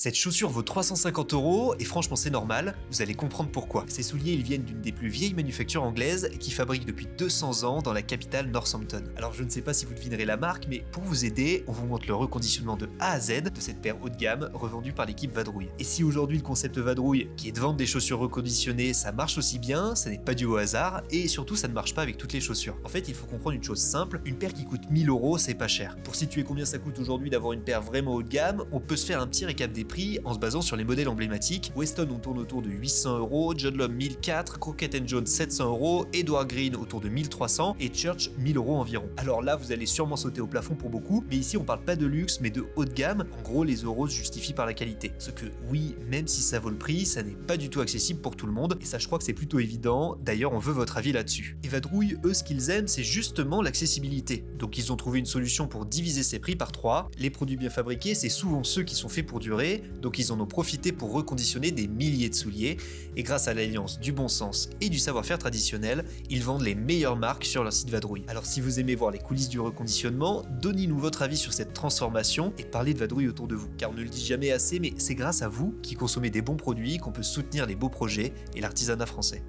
Cette chaussure vaut 350 € et franchement c'est normal, vous allez comprendre pourquoi. Ces souliers ils viennent d'une des plus vieilles manufactures anglaises qui fabrique depuis 200 ans dans la capitale Northampton. Alors je ne sais pas si vous devinerez la marque, mais pour vous aider, on vous montre le reconditionnement de A à Z de cette paire haut de gamme revendue par l'équipe Vadrouille. Et si aujourd'hui le concept Vadrouille, qui est de vendre des chaussures reconditionnées, ça marche aussi bien, ça n'est pas dû au hasard, et surtout ça ne marche pas avec toutes les chaussures. En fait il faut comprendre une chose simple, une paire qui coûte 1000 € c'est pas cher. Pour situer combien ça coûte aujourd'hui d'avoir une paire vraiment haut de gamme, on peut se faire un petit récap des prix en se basant sur les modèles emblématiques. Weston on tourne autour de 800 €, Jodlom 1004, Crockett & Jones 700 €, Edward Green autour de 1300 et Church 1000 € environ. Alors là vous allez sûrement sauter au plafond pour beaucoup, mais ici on parle pas de luxe mais de haut de gamme. En gros les euros se justifient par la qualité. Ce que oui, même si ça vaut le prix, ça n'est pas du tout accessible pour tout le monde et ça je crois que c'est plutôt évident. D'ailleurs on veut votre avis là-dessus. Et Vadrouille, eux ce qu'ils aiment c'est justement l'accessibilité. Donc ils ont trouvé une solution pour diviser ces prix par 3. Les produits bien fabriqués c'est souvent ceux qui sont faits pour durer, donc ils en ont profité pour reconditionner des milliers de souliers et grâce à l'alliance du bon sens et du savoir-faire traditionnel, ils vendent les meilleures marques sur leur site Vadrouille. Alors si vous aimez voir les coulisses du reconditionnement, donnez-nous votre avis sur cette transformation et parlez de Vadrouille autour de vous. Car on ne le dit jamais assez, mais c'est grâce à vous qui consommez des bons produits qu'on peut soutenir les beaux projets et l'artisanat français.